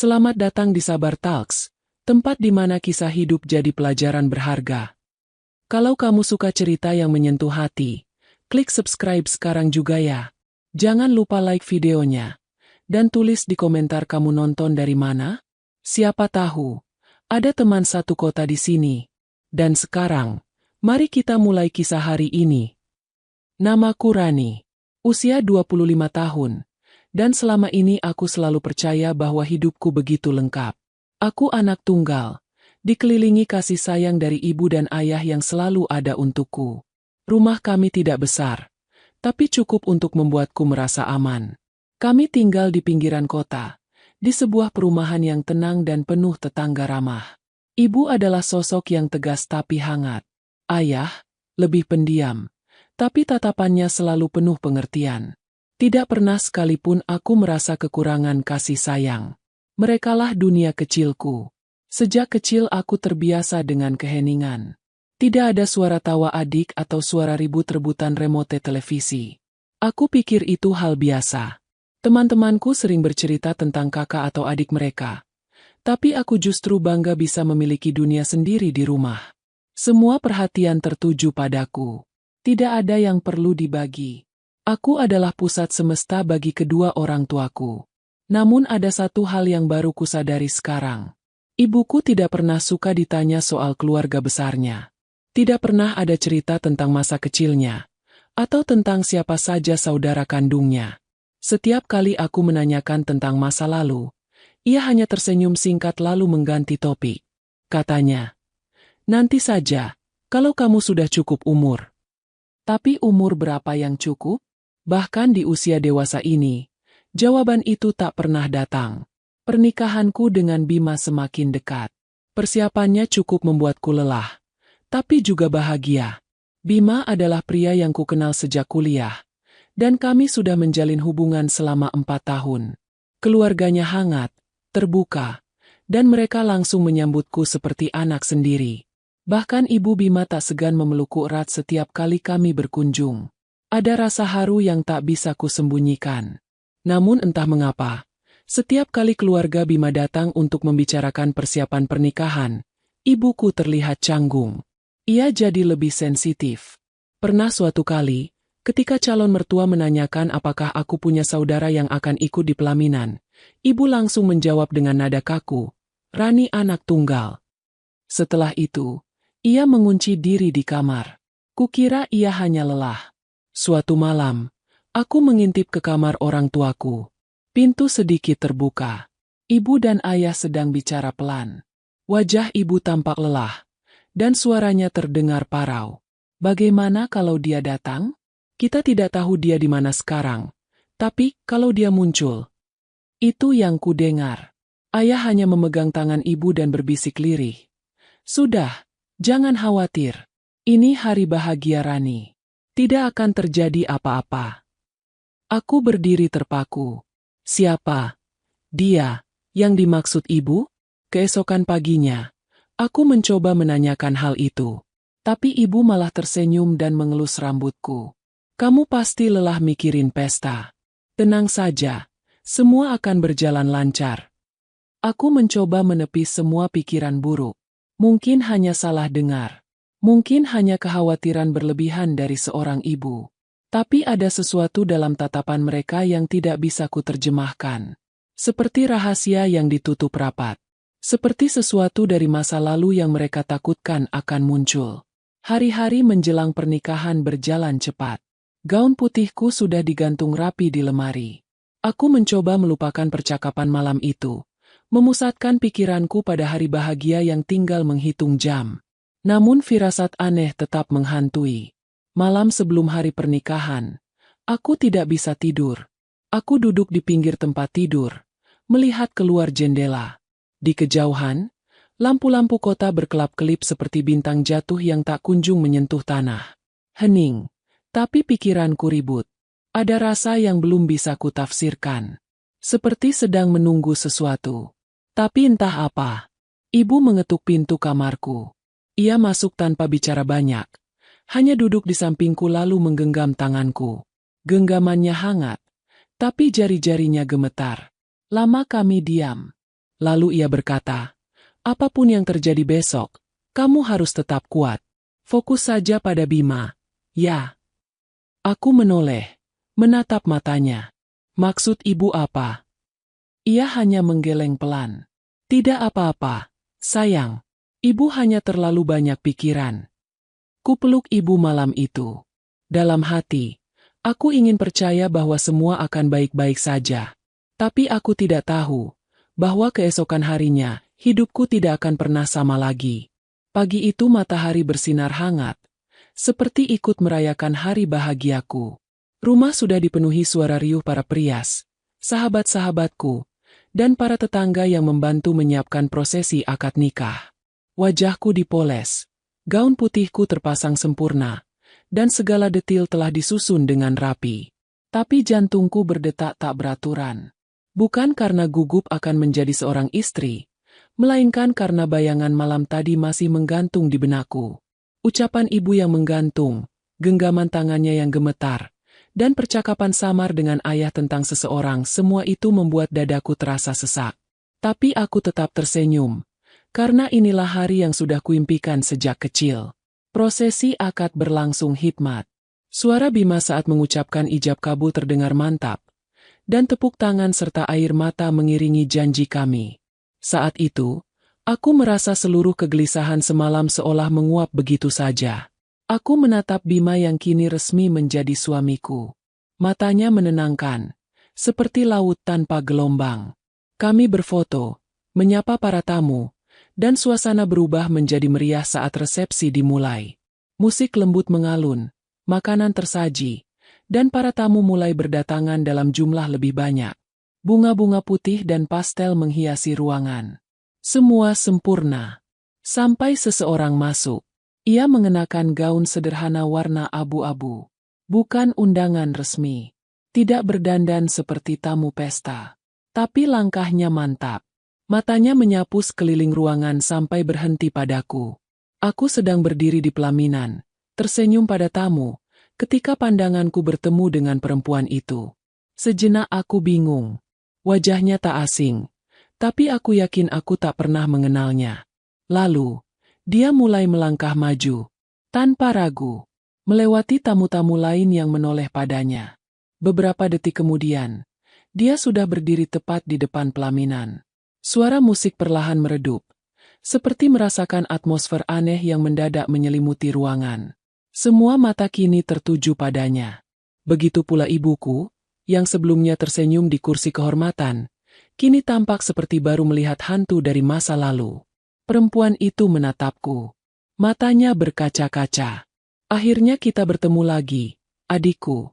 Selamat datang di Sabar Talks, tempat di mana kisah hidup jadi pelajaran berharga. Kalau kamu suka cerita yang menyentuh hati, klik subscribe sekarang juga ya. Jangan lupa like videonya, dan tulis di komentar kamu nonton dari mana. Siapa tahu, ada teman satu kota di sini. Dan sekarang, mari kita mulai kisah hari ini. Namaku Rani, usia 25 tahun. Dan selama ini aku selalu percaya bahwa hidupku begitu lengkap. Aku anak tunggal, dikelilingi kasih sayang dari ibu dan ayah yang selalu ada untukku. Rumah kami tidak besar, tapi cukup untuk membuatku merasa aman. Kami tinggal di pinggiran kota, di sebuah perumahan yang tenang dan penuh tetangga ramah. Ibu adalah sosok yang tegas tapi hangat. Ayah, lebih pendiam, tapi tatapannya selalu penuh pengertian. Tidak pernah sekalipun aku merasa kekurangan kasih sayang. Merekalah dunia kecilku. Sejak kecil aku terbiasa dengan keheningan. Tidak ada suara tawa adik atau suara ribut-rebutan remote televisi. Aku pikir itu hal biasa. Teman-temanku sering bercerita tentang kakak atau adik mereka. Tapi aku justru bangga bisa memiliki dunia sendiri di rumah. Semua perhatian tertuju padaku. Tidak ada yang perlu dibagi. Aku adalah pusat semesta bagi kedua orang tuaku. Namun ada satu hal yang baru kusadari sekarang. Ibuku tidak pernah suka ditanya soal keluarga besarnya. Tidak pernah ada cerita tentang masa kecilnya, atau tentang siapa saja saudara kandungnya. Setiap kali aku menanyakan tentang masa lalu, ia hanya tersenyum singkat lalu mengganti topik. Katanya, "Nanti saja, kalau kamu sudah cukup umur." Tapi umur berapa yang cukup? Bahkan di usia dewasa ini, jawaban itu tak pernah datang. Pernikahanku dengan Bima semakin dekat. Persiapannya cukup membuatku lelah, tapi juga bahagia. Bima adalah pria yang kukenal sejak kuliah, dan kami sudah menjalin hubungan selama 4 tahun. Keluarganya hangat, terbuka, dan mereka langsung menyambutku seperti anak sendiri. Bahkan ibu Bima tak segan memelukku erat setiap kali kami berkunjung. Ada rasa haru yang tak bisa kusembunyikan. Namun entah mengapa, setiap kali keluarga Bima datang untuk membicarakan persiapan pernikahan, ibuku terlihat canggung. Ia jadi lebih sensitif. Pernah suatu kali, ketika calon mertua menanyakan apakah aku punya saudara yang akan ikut di pelaminan, ibu langsung menjawab dengan nada kaku, "Rani anak tunggal." Setelah itu, ia mengunci diri di kamar. Kukira ia hanya lelah. Suatu malam, aku mengintip ke kamar orang tuaku. Pintu sedikit terbuka. Ibu dan ayah sedang bicara pelan. Wajah ibu tampak lelah, dan suaranya terdengar parau. Bagaimana kalau dia datang? Kita tidak tahu dia di mana sekarang. Tapi, kalau dia muncul. Itu yang kudengar. Ayah hanya memegang tangan ibu dan berbisik lirih. "Sudah, jangan khawatir. Ini hari bahagia Rani. Tidak akan terjadi apa-apa." Aku berdiri terpaku. Siapa? Dia, yang dimaksud ibu? Keesokan paginya, aku mencoba menanyakan hal itu. Tapi ibu malah tersenyum dan mengelus rambutku. "Kamu pasti lelah mikirin pesta. Tenang saja, semua akan berjalan lancar." Aku mencoba menepis semua pikiran buruk. Mungkin hanya salah dengar. Mungkin hanya kekhawatiran berlebihan dari seorang ibu. Tapi ada sesuatu dalam tatapan mereka yang tidak bisa kuterjemahkan. Seperti rahasia yang ditutup rapat. Seperti sesuatu dari masa lalu yang mereka takutkan akan muncul. Hari-hari menjelang pernikahan berjalan cepat. Gaun putihku sudah digantung rapi di lemari. Aku mencoba melupakan percakapan malam itu. Memusatkan pikiranku pada hari bahagia yang tinggal menghitung jam. Namun firasat aneh tetap menghantui. Malam sebelum hari pernikahan, aku tidak bisa tidur. Aku duduk di pinggir tempat tidur, melihat keluar jendela. Di kejauhan, lampu-lampu kota berkelap-kelip seperti bintang jatuh yang tak kunjung menyentuh tanah. Hening, tapi pikiranku ribut. Ada rasa yang belum bisa kutafsirkan. Seperti sedang menunggu sesuatu. Tapi entah apa. Ibu mengetuk pintu kamarku. Ia masuk tanpa bicara banyak. Hanya duduk di sampingku lalu menggenggam tanganku. Genggamannya hangat, tapi jari-jarinya gemetar. Lama kami diam. Lalu ia berkata, apapun yang terjadi besok, kamu harus tetap kuat. Fokus saja pada Bima. Ya. Aku menoleh, menatap matanya. Maksud ibu apa? Ia hanya menggeleng pelan. Tidak apa-apa, sayang. Ibu hanya terlalu banyak pikiran. Kupeluk ibu malam itu. Dalam hati, aku ingin percaya bahwa semua akan baik-baik saja. Tapi aku tidak tahu bahwa keesokan harinya, hidupku tidak akan pernah sama lagi. Pagi itu matahari bersinar hangat, seperti ikut merayakan hari bahagiaku. Rumah sudah dipenuhi suara riuh para perias, sahabat-sahabatku, dan para tetangga yang membantu menyiapkan prosesi akad nikah. Wajahku dipoles, gaun putihku terpasang sempurna, dan segala detil telah disusun dengan rapi. Tapi jantungku berdetak tak beraturan. Bukan karena gugup akan menjadi seorang istri, melainkan karena bayangan malam tadi masih menggantung di benakku. Ucapan ibu yang menggantung, genggaman tangannya yang gemetar, dan percakapan samar dengan ayah tentang seseorang, semua itu membuat dadaku terasa sesak. Tapi aku tetap tersenyum, karena inilah hari yang sudah kuimpikan sejak kecil. Prosesi akad berlangsung hikmat. Suara Bima saat mengucapkan ijab kabul terdengar mantap, dan tepuk tangan serta air mata mengiringi janji kami. Saat itu, aku merasa seluruh kegelisahan semalam seolah menguap begitu saja. Aku menatap Bima yang kini resmi menjadi suamiku. Matanya menenangkan, seperti laut tanpa gelombang. Kami berfoto, menyapa para tamu, dan suasana berubah menjadi meriah saat resepsi dimulai. Musik lembut mengalun, makanan tersaji, dan para tamu mulai berdatangan dalam jumlah lebih banyak. Bunga-bunga putih dan pastel menghiasi ruangan. Semua sempurna. Sampai seseorang masuk. Ia mengenakan gaun sederhana warna abu-abu. Bukan undangan resmi. Tidak berdandan seperti tamu pesta. Tapi langkahnya mantap. Matanya menyapu sekeliling ruangan sampai berhenti padaku. Aku sedang berdiri di pelaminan, tersenyum pada tamu, ketika pandanganku bertemu dengan perempuan itu. Sejenak aku bingung. Wajahnya tak asing, tapi aku yakin aku tak pernah mengenalnya. Lalu, dia mulai melangkah maju, tanpa ragu, melewati tamu-tamu lain yang menoleh padanya. Beberapa detik kemudian, dia sudah berdiri tepat di depan pelaminan. Suara musik perlahan meredup, seperti merasakan atmosfer aneh yang mendadak menyelimuti ruangan. Semua mata kini tertuju padanya. Begitu pula ibuku, yang sebelumnya tersenyum di kursi kehormatan, kini tampak seperti baru melihat hantu dari masa lalu. Perempuan itu menatapku. Matanya berkaca-kaca. Akhirnya kita bertemu lagi, adikku.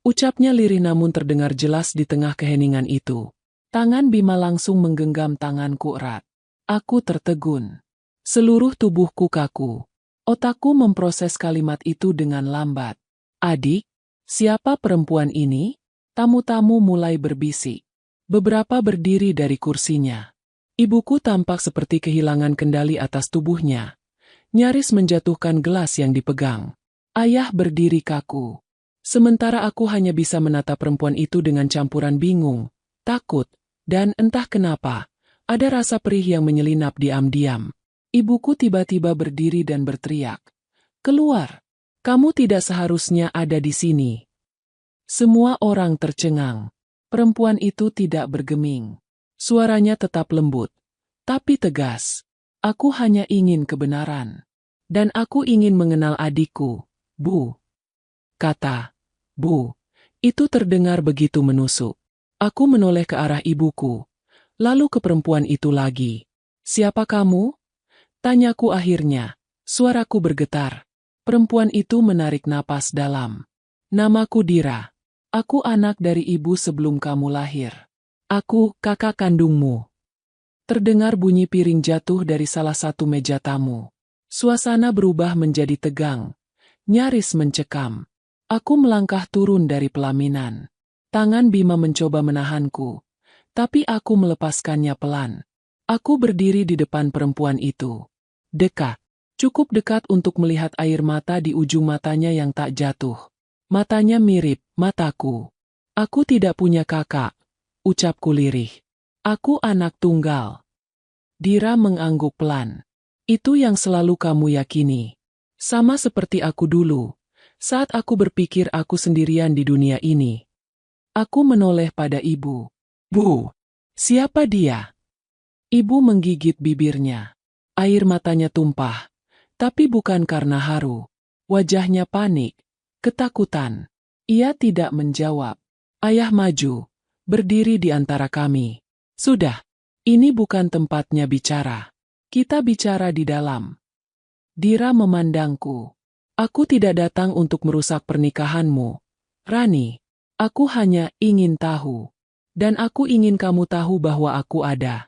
Ucapnya lirih namun terdengar jelas di tengah keheningan itu. Tangan Bima langsung menggenggam tanganku erat. Aku tertegun. Seluruh tubuhku kaku. Otakku memproses kalimat itu dengan lambat. Adik, siapa perempuan ini? Tamu-tamu mulai berbisik. Beberapa berdiri dari kursinya. Ibuku tampak seperti kehilangan kendali atas tubuhnya. Nyaris menjatuhkan gelas yang dipegang. Ayah berdiri kaku. Sementara aku hanya bisa menatap perempuan itu dengan campuran bingung, takut, dan entah kenapa, ada rasa perih yang menyelinap diam-diam. Ibuku tiba-tiba berdiri dan berteriak. Keluar! Kamu tidak seharusnya ada di sini. Semua orang tercengang. Perempuan itu tidak bergeming. Suaranya tetap lembut, tapi tegas. Aku hanya ingin kebenaran. Dan aku ingin mengenal adikku, Bu. Kata, Bu. Itu terdengar begitu menusuk. Aku menoleh ke arah ibuku, lalu ke perempuan itu lagi. Siapa kamu? Tanyaku akhirnya. Suaraku bergetar. Perempuan itu menarik napas dalam. Namaku Dira. Aku anak dari ibu sebelum kamu lahir. Aku, kakak kandungmu. Terdengar bunyi piring jatuh dari salah satu meja tamu. Suasana berubah menjadi tegang, nyaris mencekam. Aku melangkah turun dari pelaminan. Tangan Bima mencoba menahanku, tapi aku melepaskannya pelan. Aku berdiri di depan perempuan itu. Dekat, cukup dekat untuk melihat air mata di ujung matanya yang tak jatuh. Matanya mirip mataku. Aku tidak punya kakak, ucapku lirih. Aku anak tunggal. Dira mengangguk pelan. Itu yang selalu kamu yakini. Sama seperti aku dulu, saat aku berpikir aku sendirian di dunia ini. Aku menoleh pada ibu. Bu, siapa dia? Ibu menggigit bibirnya. Air matanya tumpah, tapi bukan karena haru. Wajahnya panik, ketakutan. Ia tidak menjawab. Ayah maju, berdiri di antara kami. Sudah, ini bukan tempatnya bicara. Kita bicara di dalam. Dira memandangku. Aku tidak datang untuk merusak pernikahanmu, Rani. Aku hanya ingin tahu. Dan aku ingin kamu tahu bahwa aku ada.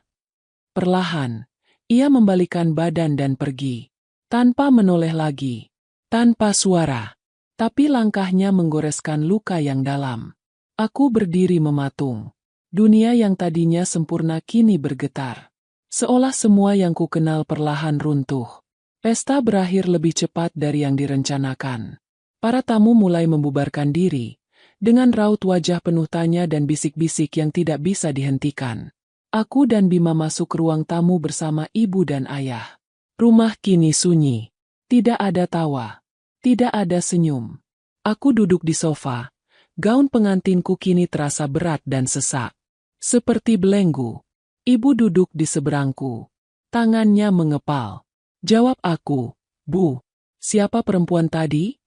Perlahan, ia membalikkan badan dan pergi. Tanpa menoleh lagi. Tanpa suara. Tapi langkahnya menggoreskan luka yang dalam. Aku berdiri mematung. Dunia yang tadinya sempurna kini bergetar. Seolah semua yang ku kenal perlahan runtuh. Pesta berakhir lebih cepat dari yang direncanakan. Para tamu mulai membubarkan diri, dengan raut wajah penuh tanya dan bisik-bisik yang tidak bisa dihentikan. Aku dan Bima masuk ruang tamu bersama ibu dan ayah. Rumah kini sunyi. Tidak ada tawa. Tidak ada senyum. Aku duduk di sofa. Gaun pengantinku kini terasa berat dan sesak. Seperti belenggu. Ibu duduk di seberangku. Tangannya mengepal. Jawab aku, Bu. Siapa perempuan tadi?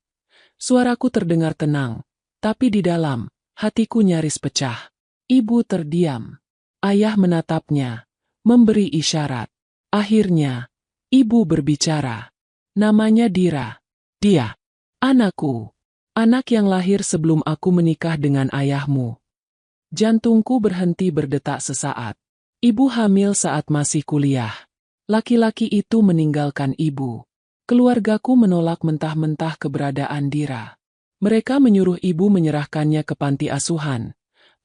Suaraku terdengar tenang. Tapi di dalam, hatiku nyaris pecah. Ibu terdiam. Ayah menatapnya, memberi isyarat. Akhirnya, ibu berbicara. Namanya Dira. Dia, anakku. Anak yang lahir sebelum aku menikah dengan ayahmu. Jantungku berhenti berdetak sesaat. Ibu hamil saat masih kuliah. Laki-laki itu meninggalkan ibu. Keluargaku menolak mentah-mentah keberadaan Dira. Mereka menyuruh ibu menyerahkannya ke panti asuhan.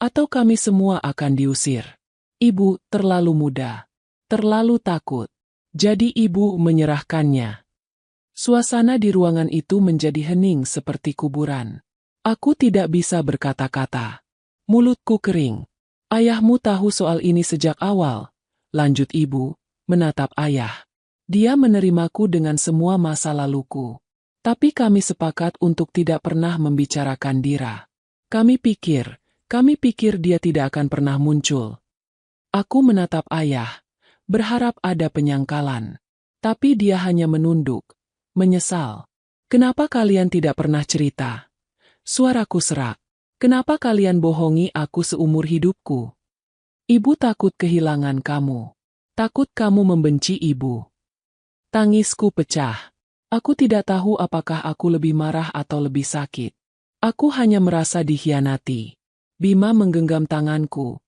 Atau kami semua akan diusir. Ibu terlalu muda. Terlalu takut. Jadi ibu menyerahkannya. Suasana di ruangan itu menjadi hening seperti kuburan. Aku tidak bisa berkata-kata. Mulutku kering. Ayahmu tahu soal ini sejak awal. Lanjut ibu, menatap ayah. Dia menerimaku dengan semua masa laluku. Tapi kami sepakat untuk tidak pernah membicarakan Dira. Kami pikir dia tidak akan pernah muncul. Aku menatap ayah, berharap ada penyangkalan. Tapi dia hanya menunduk, menyesal. Kenapa kalian tidak pernah cerita? Suaraku serak. Kenapa kalian bohongi aku seumur hidupku? Ibu takut kehilangan kamu. Takut kamu membenci ibu. Tangisku pecah. Aku tidak tahu apakah aku lebih marah atau lebih sakit. Aku hanya merasa dikhianati. Bima menggenggam tanganku.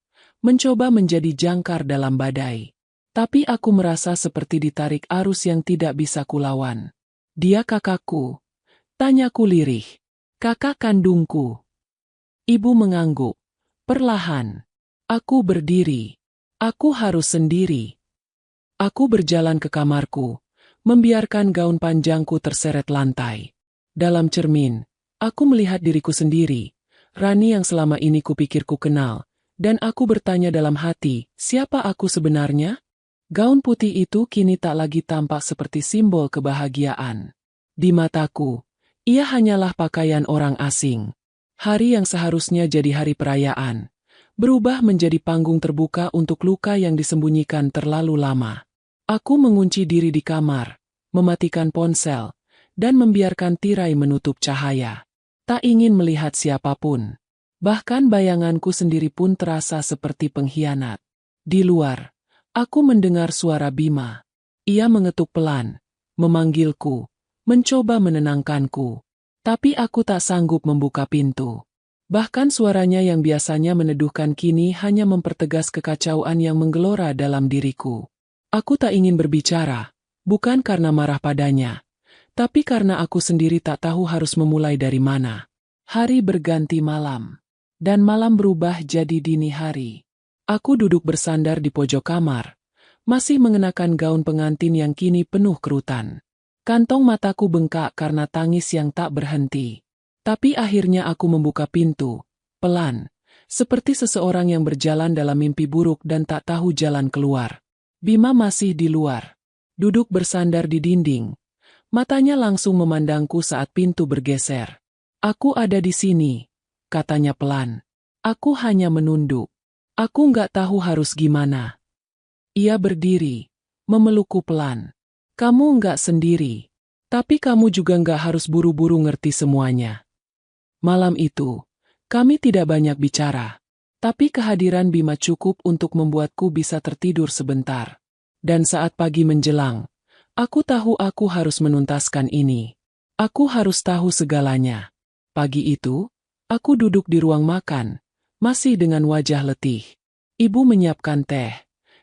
Mencoba menjadi jangkar dalam badai. Tapi aku merasa seperti ditarik arus yang tidak bisa kulawan. Dia kakakku. Tanyaku lirih. Kakak kandungku. Ibu mengangguk. Perlahan. Aku berdiri. Aku harus sendiri. Aku berjalan ke kamarku. Membiarkan gaun panjangku terseret lantai. Dalam cermin, aku melihat diriku sendiri. Rani yang selama ini kupikir ku kenal. Dan aku bertanya dalam hati, siapa aku sebenarnya? Gaun putih itu kini tak lagi tampak seperti simbol kebahagiaan. Di mataku, ia hanyalah pakaian orang asing. Hari yang seharusnya jadi hari perayaan, berubah menjadi panggung terbuka untuk luka yang disembunyikan terlalu lama. Aku mengunci diri di kamar, mematikan ponsel, dan membiarkan tirai menutup cahaya. Tak ingin melihat siapapun. Bahkan bayanganku sendiri pun terasa seperti pengkhianat. Di luar, aku mendengar suara Bima. Ia mengetuk pelan, memanggilku, mencoba menenangkanku. Tapi aku tak sanggup membuka pintu. Bahkan suaranya yang biasanya meneduhkan kini hanya mempertegas kekacauan yang menggelora dalam diriku. Aku tak ingin berbicara, bukan karena marah padanya, tapi karena aku sendiri tak tahu harus memulai dari mana. Hari berganti malam. Dan malam berubah jadi dini hari. Aku duduk bersandar di pojok kamar, masih mengenakan gaun pengantin yang kini penuh kerutan. Kantong mataku bengkak karena tangis yang tak berhenti. Tapi akhirnya aku membuka pintu, pelan, seperti seseorang yang berjalan dalam mimpi buruk dan tak tahu jalan keluar. Bima masih di luar, duduk bersandar di dinding. Matanya langsung memandangku saat pintu bergeser. Aku ada di sini, katanya pelan. Aku hanya menunduk. Aku nggak tahu harus gimana. Ia berdiri, memelukku pelan. Kamu nggak sendiri. Tapi kamu juga nggak harus buru-buru ngerti semuanya. Malam itu, kami tidak banyak bicara. Tapi kehadiran Bima cukup untuk membuatku bisa tertidur sebentar. Dan saat pagi menjelang, aku tahu aku harus menuntaskan ini. Aku harus tahu segalanya. Pagi itu, aku duduk di ruang makan, masih dengan wajah letih. Ibu menyiapkan teh,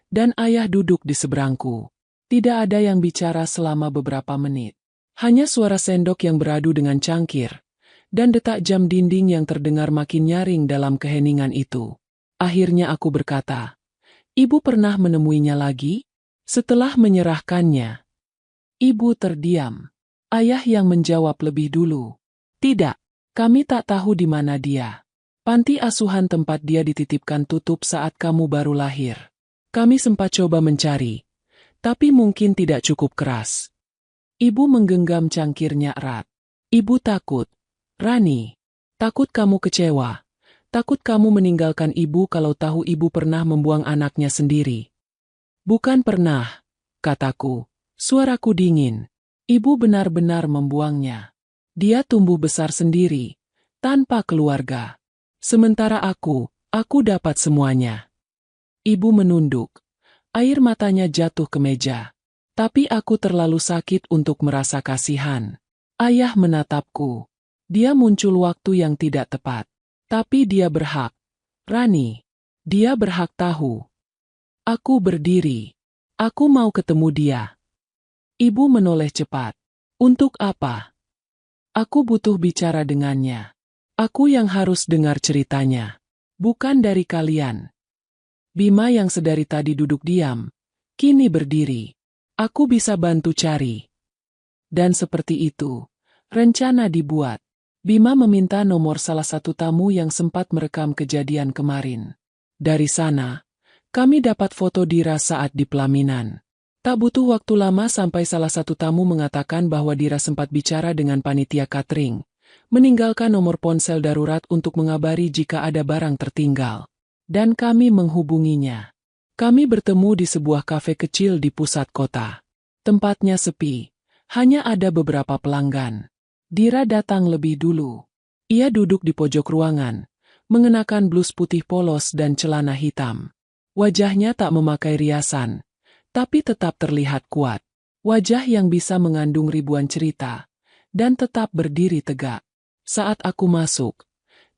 dan ayah duduk di seberangku. Tidak ada yang bicara selama beberapa menit. Hanya suara sendok yang beradu dengan cangkir, dan detak jam dinding yang terdengar makin nyaring dalam keheningan itu. Akhirnya aku berkata, "Ibu pernah menemuinya lagi?" Setelah menyerahkannya, ibu terdiam. Ayah yang menjawab lebih dulu, "Tidak, kami tak tahu di mana dia. Panti asuhan tempat dia dititipkan tutup saat kamu baru lahir. Kami sempat coba mencari, tapi mungkin tidak cukup keras." Ibu menggenggam cangkirnya erat. "Ibu takut, Rani. Takut kamu kecewa. Takut kamu meninggalkan ibu kalau tahu ibu pernah membuang anaknya sendiri." "Bukan pernah," kataku. Suaraku dingin. Ibu benar-benar membuangnya. Dia tumbuh besar sendiri, tanpa keluarga. Sementara aku dapat semuanya. Ibu menunduk. Air matanya jatuh ke meja. Tapi aku terlalu sakit untuk merasa kasihan. Ayah menatapku. Dia muncul waktu yang tidak tepat. Tapi dia berhak. Rani. Dia berhak tahu. Aku berdiri. Aku mau ketemu dia. Ibu menoleh cepat. Untuk apa? Aku butuh bicara dengannya. Aku yang harus dengar ceritanya. Bukan dari kalian. Bima yang sedari tadi duduk diam, kini berdiri. Aku bisa bantu cari. Dan seperti itu, rencana dibuat. Bima meminta nomor salah satu tamu yang sempat merekam kejadian kemarin. Dari sana, kami dapat foto Dira saat di pelaminan. Tak butuh waktu lama sampai salah satu tamu mengatakan bahwa Dira sempat bicara dengan panitia catering, meninggalkan nomor ponsel darurat untuk mengabari jika ada barang tertinggal. Dan kami menghubunginya. Kami bertemu di sebuah kafe kecil di pusat kota. Tempatnya sepi, hanya ada beberapa pelanggan. Dira datang lebih dulu. Ia duduk di pojok ruangan, mengenakan blus putih polos dan celana hitam. Wajahnya tak memakai riasan, tapi tetap terlihat kuat. Wajah yang bisa mengandung ribuan cerita, dan tetap berdiri tegak. Saat aku masuk,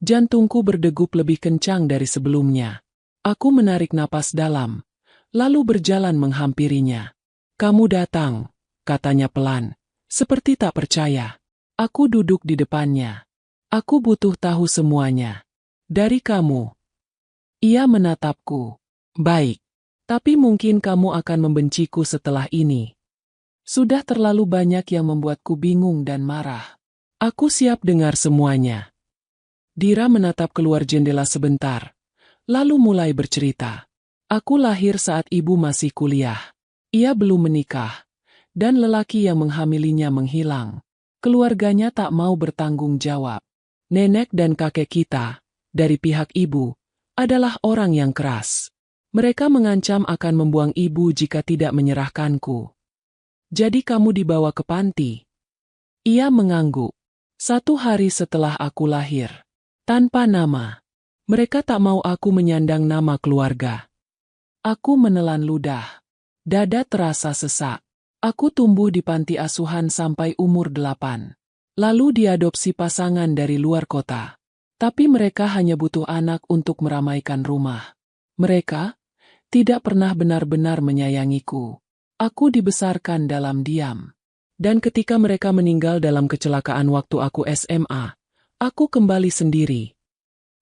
jantungku berdegup lebih kencang dari sebelumnya. Aku menarik napas dalam, lalu berjalan menghampirinya. "Kamu datang," katanya pelan, seperti tak percaya. Aku duduk di depannya. "Aku butuh tahu semuanya. Dari kamu." Ia menatapku. "Baik. Tapi mungkin kamu akan membenciku setelah ini. Sudah terlalu banyak yang membuatku bingung dan marah. Aku siap dengar semuanya." Dira menatap keluar jendela sebentar, lalu mulai bercerita. "Aku lahir saat ibu masih kuliah. Ia belum menikah, dan lelaki yang menghamilinya menghilang. Keluarganya tak mau bertanggung jawab. Nenek dan kakek kita, dari pihak ibu, adalah orang yang keras. Mereka mengancam akan membuang ibu jika tidak menyerahkanku. Jadi kamu dibawa ke panti?" Ia mengangguk. "1 hari setelah aku lahir. Tanpa nama. Mereka tak mau aku menyandang nama keluarga." Aku menelan ludah. Dada terasa sesak. Aku tumbuh di panti asuhan sampai umur 8. Lalu diadopsi pasangan dari luar kota. Tapi mereka hanya butuh anak untuk meramaikan rumah. Mereka tidak pernah benar-benar menyayangiku. Aku dibesarkan dalam diam. Dan ketika mereka meninggal dalam kecelakaan waktu aku SMA, aku kembali sendiri.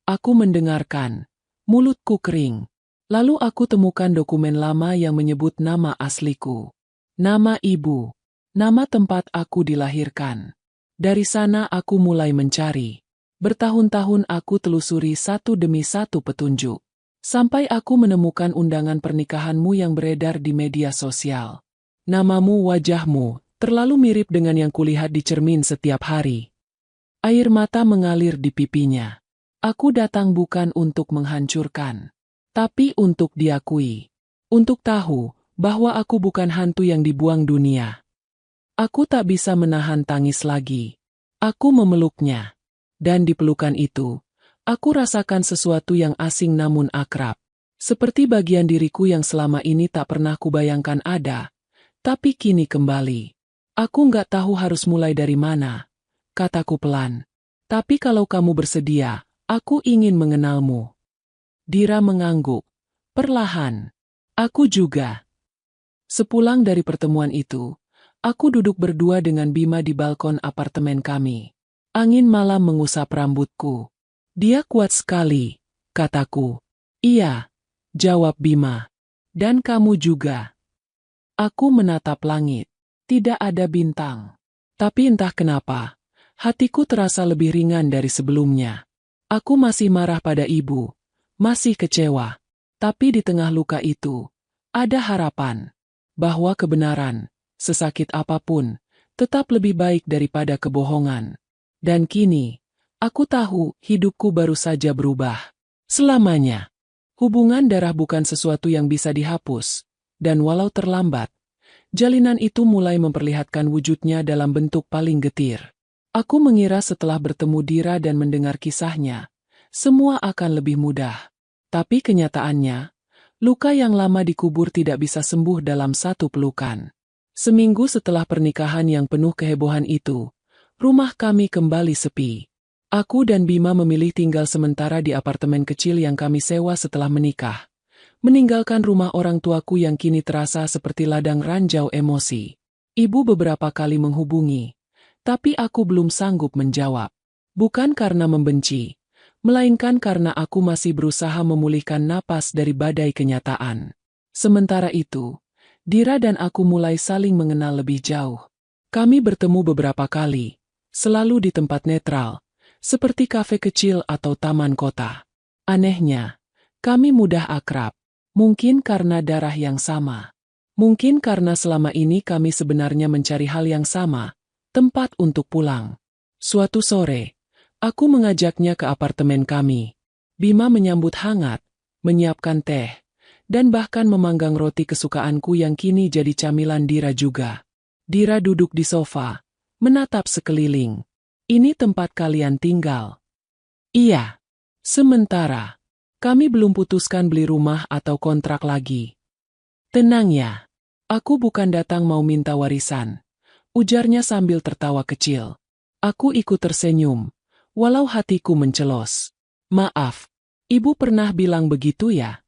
Aku mendengarkan. Mulutku kering. Lalu aku temukan dokumen lama yang menyebut nama asliku. Nama ibu. Nama tempat aku dilahirkan. Dari sana aku mulai mencari. Bertahun-tahun aku telusuri satu demi satu petunjuk. Sampai aku menemukan undangan pernikahanmu yang beredar di media sosial. Namamu, wajahmu, terlalu mirip dengan yang kulihat di cermin setiap hari. Air mata mengalir di pipinya. Aku datang bukan untuk menghancurkan, tapi untuk diakui. Untuk tahu bahwa aku bukan hantu yang dibuang dunia. Aku tak bisa menahan tangis lagi. Aku memeluknya. Dan di pelukan itu, aku rasakan sesuatu yang asing namun akrab. Seperti bagian diriku yang selama ini tak pernah kubayangkan ada. Tapi kini kembali. Aku nggak tahu harus mulai dari mana, kataku pelan. Tapi kalau kamu bersedia, aku ingin mengenalmu. Dira mengangguk. Perlahan. Aku juga. Sepulang dari pertemuan itu, aku duduk berdua dengan Bima di balkon apartemen kami. Angin malam mengusap rambutku. Dia kuat sekali, kataku. Iya, jawab Bima. Dan kamu juga. Aku menatap langit. Tidak ada bintang. Tapi entah kenapa, hatiku terasa lebih ringan dari sebelumnya. Aku masih marah pada ibu, masih kecewa. Tapi di tengah luka itu, ada harapan. Bahwa kebenaran, sesakit apapun, tetap lebih baik daripada kebohongan. Dan kini, aku tahu hidupku baru saja berubah. Selamanya. Hubungan darah bukan sesuatu yang bisa dihapus. Dan walau terlambat, jalinan itu mulai memperlihatkan wujudnya dalam bentuk paling getir. Aku mengira setelah bertemu Dira dan mendengar kisahnya, semua akan lebih mudah. Tapi kenyataannya, luka yang lama dikubur tidak bisa sembuh dalam satu pelukan. Seminggu setelah pernikahan yang penuh kehebohan itu, rumah kami kembali sepi. Aku dan Bima memilih tinggal sementara di apartemen kecil yang kami sewa setelah menikah. Meninggalkan rumah orang tuaku yang kini terasa seperti ladang ranjau emosi. Ibu beberapa kali menghubungi, tapi aku belum sanggup menjawab. Bukan karena membenci, melainkan karena aku masih berusaha memulihkan napas dari badai kenyataan. Sementara itu, Dira dan aku mulai saling mengenal lebih jauh. Kami bertemu beberapa kali, selalu di tempat netral, seperti kafe kecil atau taman kota. Anehnya, kami mudah akrab. Mungkin karena darah yang sama. Mungkin karena selama ini kami sebenarnya mencari hal yang sama, tempat untuk pulang. Suatu sore, aku mengajaknya ke apartemen kami. Bima menyambut hangat, menyiapkan teh, dan bahkan memanggang roti kesukaanku yang kini jadi camilan Dira juga. Dira duduk di sofa, menatap sekeliling. Ini tempat kalian tinggal? Iya. Sementara. Kami belum putuskan beli rumah atau kontrak lagi. Tenang ya. Aku bukan datang mau minta warisan. Ujarnya sambil tertawa kecil. Aku ikut tersenyum, walau hatiku mencelos. Maaf, ibu pernah bilang begitu ya?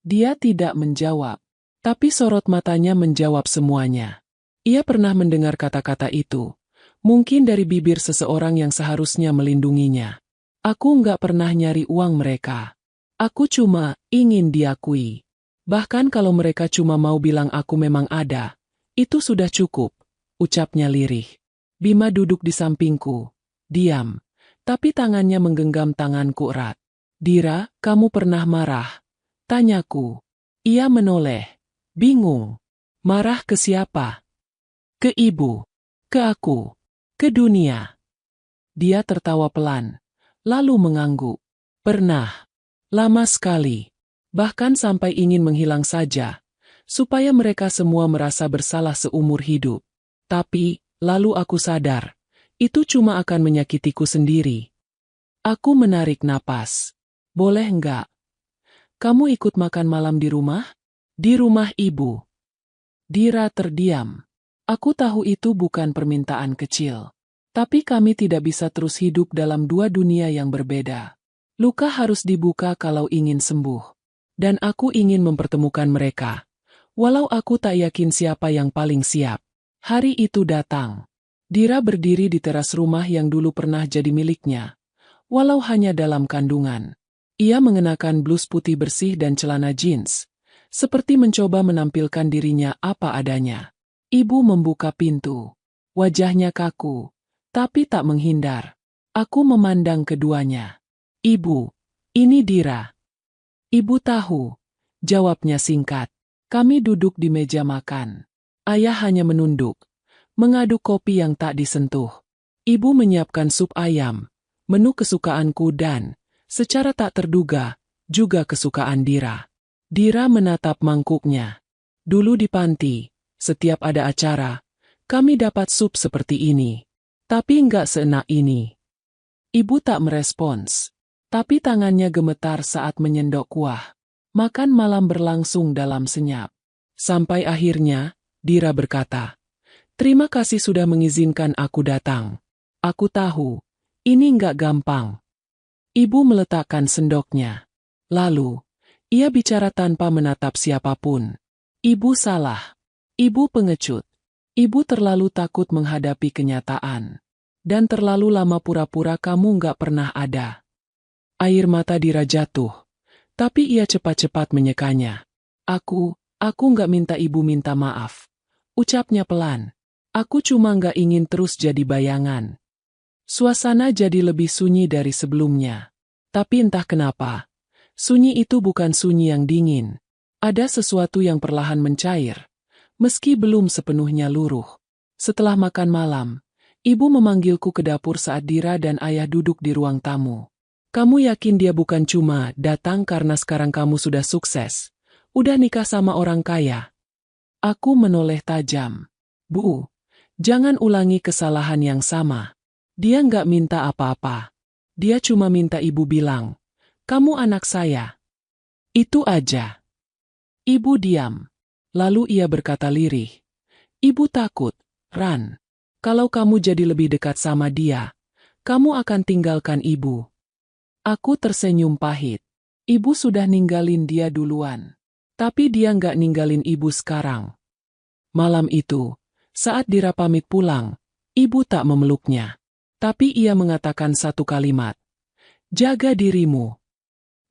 Dia tidak menjawab, tapi sorot matanya menjawab semuanya. Ia pernah mendengar kata-kata itu, mungkin dari bibir seseorang yang seharusnya melindunginya. Aku nggak pernah nyari uang mereka. Aku cuma ingin diakui. Bahkan kalau mereka cuma mau bilang aku memang ada, itu sudah cukup, ucapnya lirih. Bima duduk di sampingku, diam, tapi tangannya menggenggam tanganku erat. Dira, kamu pernah marah? Tanyaku. Ia menoleh, bingung. Marah ke siapa? Ke ibu. Ke aku. Ke dunia. Dia tertawa pelan, lalu mengangguk. Pernah. Lama sekali, bahkan sampai ingin menghilang saja, supaya mereka semua merasa bersalah seumur hidup. Tapi, lalu aku sadar, itu cuma akan menyakitiku sendiri. Aku menarik napas. Boleh enggak? Kamu ikut makan malam di rumah? Di rumah ibu. Dira terdiam. Aku tahu itu bukan permintaan kecil. Tapi kami tidak bisa terus hidup dalam dua dunia yang berbeda. Luka harus dibuka kalau ingin sembuh. Dan aku ingin mempertemukan mereka. Walau aku tak yakin siapa yang paling siap. Hari itu datang. Dira berdiri di teras rumah yang dulu pernah jadi miliknya. Walau hanya dalam kandungan. Ia mengenakan blus putih bersih dan celana jeans. Seperti mencoba menampilkan dirinya apa adanya. Ibu membuka pintu. Wajahnya kaku. Tapi tak menghindar. Aku memandang keduanya. Ibu, ini Dira. Ibu tahu. Jawabnya singkat. Kami duduk di meja makan. Ayah hanya menunduk, mengaduk kopi yang tak disentuh. Ibu menyiapkan sup ayam, menu kesukaanku dan, secara tak terduga, juga kesukaan Dira. Dira menatap mangkuknya. Dulu di panti, setiap ada acara, kami dapat sup seperti ini. Tapi enggak seenak ini. Ibu tak merespons, tapi tangannya gemetar saat menyendok kuah. Makan malam berlangsung dalam senyap. Sampai akhirnya, Dira berkata, "Terima kasih sudah mengizinkan aku datang. Aku tahu, ini enggak gampang." Ibu meletakkan sendoknya. Lalu, ia bicara tanpa menatap siapapun. "Ibu salah. Ibu pengecut. Ibu terlalu takut menghadapi kenyataan. Dan terlalu lama pura-pura kamu enggak pernah ada." Air mata Dira jatuh. Tapi ia cepat-cepat menyekanya. Aku enggak minta ibu minta maaf. Ucapnya pelan. Aku cuma enggak ingin terus jadi bayangan. Suasana jadi lebih sunyi dari sebelumnya. Tapi entah kenapa, sunyi itu bukan sunyi yang dingin. Ada sesuatu yang perlahan mencair, meski belum sepenuhnya luruh. Setelah makan malam, ibu memanggilku ke dapur saat Dira dan ayah duduk di ruang tamu. "Kamu yakin dia bukan cuma datang karena sekarang kamu sudah sukses, udah nikah sama orang kaya?" Aku menoleh tajam. "Bu, jangan ulangi kesalahan yang sama. Dia nggak minta apa-apa. Dia cuma minta ibu bilang, 'Kamu anak saya.' Itu aja." Ibu diam. Lalu ia berkata lirih, "Ibu takut, Ran. Kalau kamu jadi lebih dekat sama dia, kamu akan tinggalkan ibu." Aku tersenyum pahit. Ibu sudah ninggalin dia duluan. Tapi dia nggak ninggalin ibu sekarang. Malam itu, saat Dira pamit pulang, ibu tak memeluknya. Tapi ia mengatakan satu kalimat, "Jaga dirimu."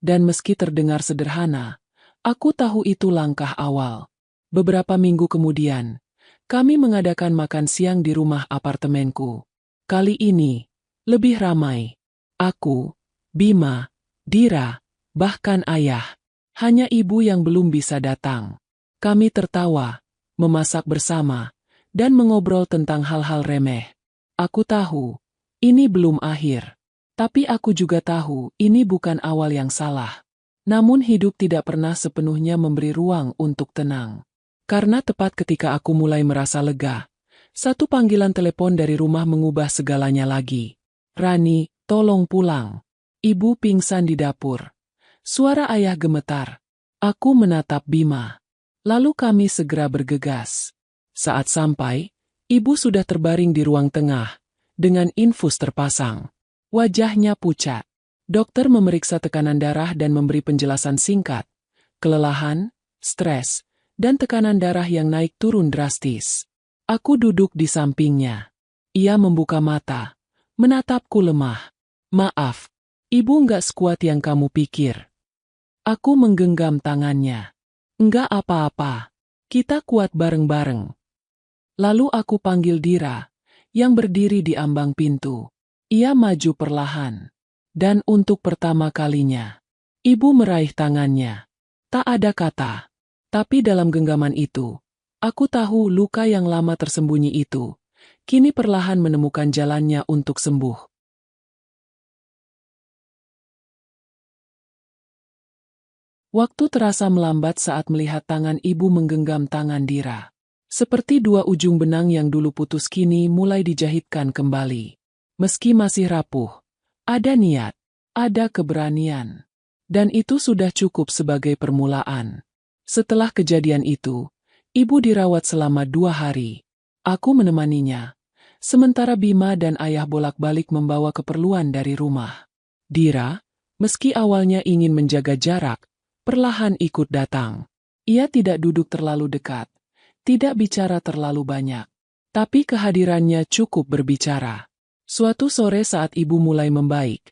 Dan meski terdengar sederhana, aku tahu itu langkah awal. Beberapa minggu kemudian, kami mengadakan makan siang di rumah apartemenku. Kali ini, lebih ramai. Aku, Bima, Dira, bahkan ayah. Hanya ibu yang belum bisa datang. Kami tertawa, memasak bersama, dan mengobrol tentang hal-hal remeh. Aku tahu, ini belum akhir. Tapi aku juga tahu, ini bukan awal yang salah. Namun hidup tidak pernah sepenuhnya memberi ruang untuk tenang. Karena tepat ketika aku mulai merasa lega, satu panggilan telepon dari rumah mengubah segalanya lagi. "Rani, tolong pulang." Ibu pingsan di dapur. Suara ayah gemetar. Aku menatap Bima. Lalu kami segera bergegas. Saat sampai, ibu sudah terbaring di ruang tengah, dengan infus terpasang. Wajahnya pucat. Dokter memeriksa tekanan darah dan memberi penjelasan singkat. Kelelahan, stres, dan tekanan darah yang naik turun drastis. Aku duduk di sampingnya. Ia membuka mata, menatapku lemah. "Maaf, ibu nggak sekuat yang kamu pikir." Aku menggenggam tangannya. "Enggak apa-apa. Kita kuat bareng-bareng." Lalu aku panggil Dira, yang berdiri di ambang pintu. Ia maju perlahan. Dan untuk pertama kalinya, ibu meraih tangannya. Tak ada kata. Tapi dalam genggaman itu, aku tahu luka yang lama tersembunyi itu, kini perlahan menemukan jalannya untuk sembuh. Waktu terasa melambat saat melihat tangan ibu menggenggam tangan Dira. Seperti dua ujung benang yang dulu putus kini mulai dijahitkan kembali. Meski masih rapuh, ada niat, ada keberanian. Dan itu sudah cukup sebagai permulaan. Setelah kejadian itu, ibu dirawat selama 2 hari. Aku menemaninya. Sementara Bima dan ayah bolak-balik membawa keperluan dari rumah. Dira, meski awalnya ingin menjaga jarak, perlahan ikut datang. Ia tidak duduk terlalu dekat, tidak bicara terlalu banyak. Tapi kehadirannya cukup berbicara. Suatu sore saat ibu mulai membaik,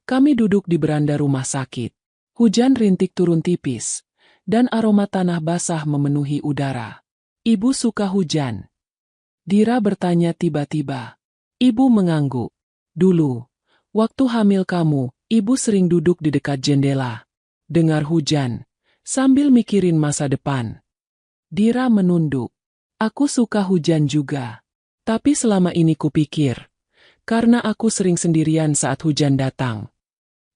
kami duduk di beranda rumah sakit. Hujan rintik turun tipis, dan aroma tanah basah memenuhi udara. "Ibu suka hujan?" Dira bertanya tiba-tiba. Ibu mengangguk. "Dulu, waktu hamil kamu, ibu sering duduk di dekat jendela. dengar hujan, sambil mikirin masa depan. Dira menunduk. Aku suka hujan juga. Tapi selama ini kupikir, karena aku sering sendirian saat hujan datang.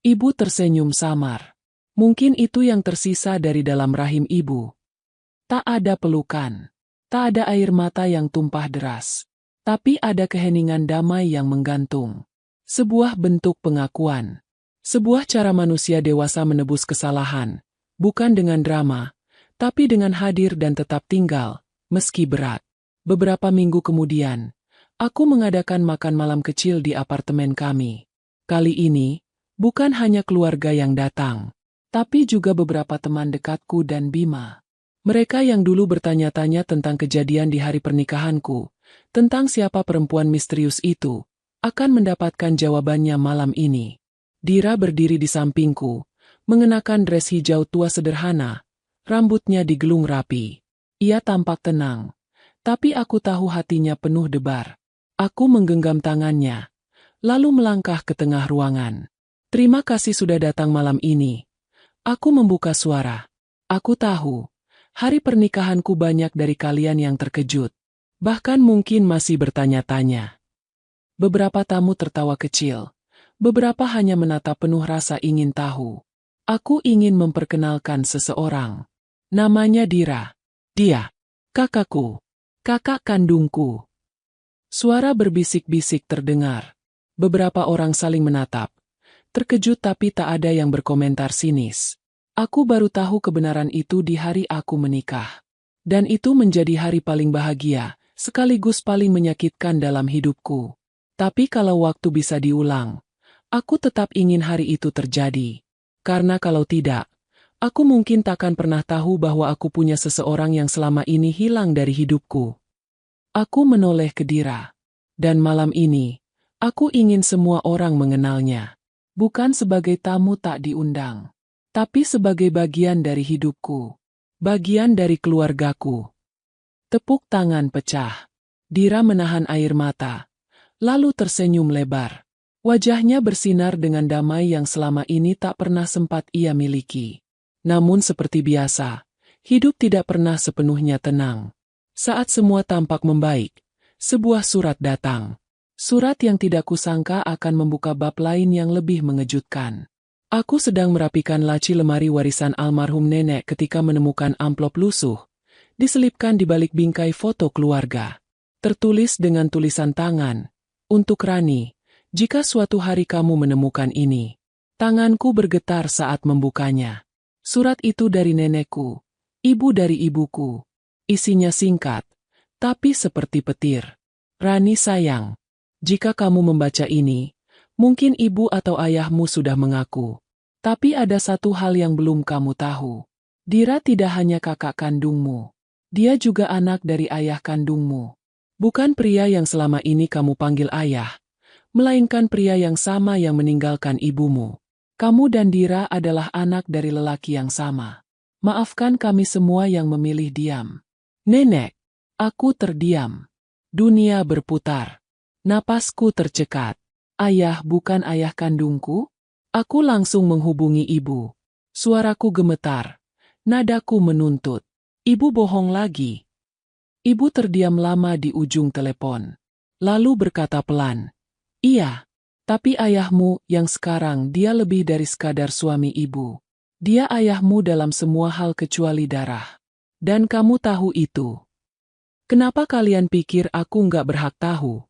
Ibu tersenyum samar. Mungkin itu yang tersisa dari dalam rahim ibu. Tak ada pelukan. Tak ada air mata yang tumpah deras. Tapi ada keheningan damai yang menggantung. Sebuah bentuk pengakuan. Sebuah cara manusia dewasa menebus kesalahan. Bukan dengan drama, tapi dengan hadir dan tetap tinggal, meski berat. Beberapa minggu kemudian, aku mengadakan makan malam kecil di apartemen kami. Kali ini, bukan hanya keluarga yang datang, tapi juga beberapa teman dekatku dan Bima. Mereka yang dulu bertanya-tanya tentang kejadian di hari pernikahanku, tentang siapa perempuan misterius itu, akan mendapatkan jawabannya malam ini. Dira berdiri di sampingku, mengenakan dress hijau tua sederhana, rambutnya digelung rapi. Ia tampak tenang, tapi aku tahu hatinya penuh debar. Aku menggenggam tangannya, lalu melangkah ke tengah ruangan. Terima kasih sudah datang malam ini. Aku membuka suara. Aku tahu, hari pernikahanku banyak dari kalian yang terkejut. Bahkan mungkin masih bertanya-tanya. Beberapa tamu tertawa kecil. Beberapa hanya menatap penuh rasa ingin tahu. Aku ingin memperkenalkan seseorang. Namanya Dira. Dia, kakakku. Kakak kandungku. Suara berbisik-bisik terdengar. Beberapa orang saling menatap. Terkejut tapi tak ada yang berkomentar sinis. Aku baru tahu kebenaran itu di hari aku menikah. Dan itu menjadi hari paling bahagia, sekaligus paling menyakitkan dalam hidupku. Tapi kalau waktu bisa diulang, aku tetap ingin hari itu terjadi. Karena kalau tidak, aku mungkin takkan pernah tahu bahwa aku punya seseorang yang selama ini hilang dari hidupku. Aku menoleh ke Dira. Dan malam ini, aku ingin semua orang mengenalnya. Bukan sebagai tamu tak diundang, tapi sebagai bagian dari hidupku. Bagian dari keluargaku. Tepuk tangan pecah. Dira menahan air mata, lalu tersenyum lebar. Wajahnya bersinar dengan damai yang selama ini tak pernah sempat ia miliki. Namun seperti biasa, hidup tidak pernah sepenuhnya tenang. Saat semua tampak membaik, sebuah surat datang. Surat yang tidak kusangka akan membuka bab lain yang lebih mengejutkan. Aku sedang merapikan laci lemari warisan almarhum nenek ketika menemukan amplop lusuh, diselipkan di balik bingkai foto keluarga. Tertulis dengan tulisan tangan, "Untuk Rani, jika suatu hari kamu menemukan ini." Tanganku bergetar saat membukanya. Surat itu dari nenekku, ibu dari ibuku. Isinya singkat, tapi seperti petir. "Rani sayang, jika kamu membaca ini, mungkin ibu atau ayahmu sudah mengaku. Tapi ada satu hal yang belum kamu tahu. Dira tidak hanya kakak kandungmu. Dia juga anak dari ayah kandungmu. Bukan pria yang selama ini kamu panggil ayah, melainkan pria yang sama yang meninggalkan ibumu. Kamu dan Dira adalah anak dari lelaki yang sama. Maafkan kami semua yang memilih diam." "Nenek." Aku terdiam. Dunia berputar. Napasku tercekat. "Ayah bukan ayah kandungku?" Aku langsung menghubungi ibu. Suaraku gemetar. Nadaku menuntut. "Ibu bohong lagi." Ibu terdiam lama di ujung telepon. Lalu berkata pelan, "Iya, tapi ayahmu yang sekarang dia lebih dari sekadar suami ibu. Dia ayahmu dalam semua hal kecuali darah. Dan kamu tahu itu. Kenapa kalian pikir aku nggak berhak tahu?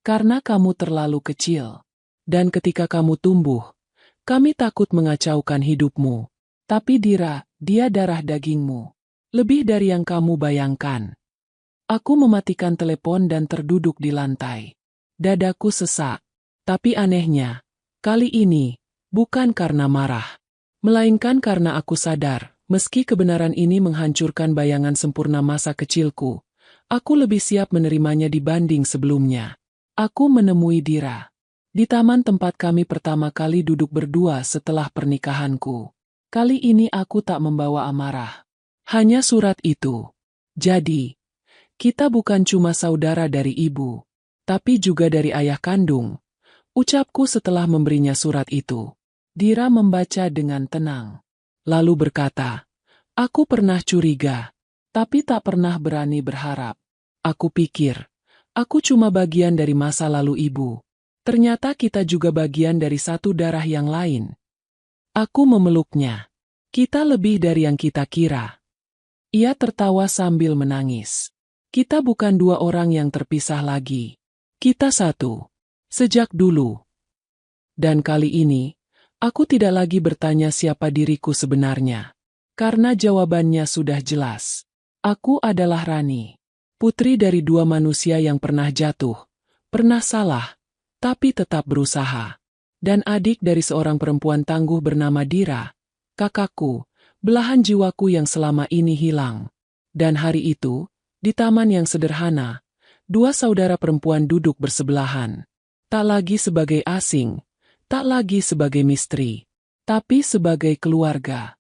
Karena kamu terlalu kecil. Dan ketika kamu tumbuh, kami takut mengacaukan hidupmu. Tapi Dira, dia darah dagingmu. Lebih dari yang kamu bayangkan." Aku mematikan telepon dan terduduk di lantai. Dadaku sesak. Tapi anehnya, kali ini, bukan karena marah. Melainkan karena aku sadar, meski kebenaran ini menghancurkan bayangan sempurna masa kecilku, aku lebih siap menerimanya dibanding sebelumnya. Aku menemui Dira di taman tempat kami pertama kali duduk berdua setelah pernikahanku. Kali ini aku tak membawa amarah. Hanya surat itu. Jadi, kita bukan cuma saudara dari ibu, tapi juga dari ayah kandung. Ucapku setelah memberinya surat itu. Dira membaca dengan tenang. lalu berkata, "Aku pernah curiga, tapi tak pernah berani berharap. Aku pikir, aku cuma bagian dari masa lalu ibu. Ternyata kita juga bagian dari satu darah yang lain." Aku memeluknya. "Kita lebih dari yang kita kira." Ia tertawa sambil menangis. "Kita bukan dua orang yang terpisah lagi. Kita satu. Sejak dulu." Dan kali ini, aku tidak lagi bertanya siapa diriku sebenarnya. Karena jawabannya sudah jelas. Aku adalah Rani. Putri dari dua manusia yang pernah jatuh, pernah salah, tapi tetap berusaha. Dan adik dari seorang perempuan tangguh bernama Dira, kakakku, belahan jiwaku yang selama ini hilang. Dan hari itu, di taman yang sederhana, dua saudara perempuan duduk bersebelahan. Tak lagi sebagai asing, tak lagi sebagai misteri, tapi sebagai keluarga.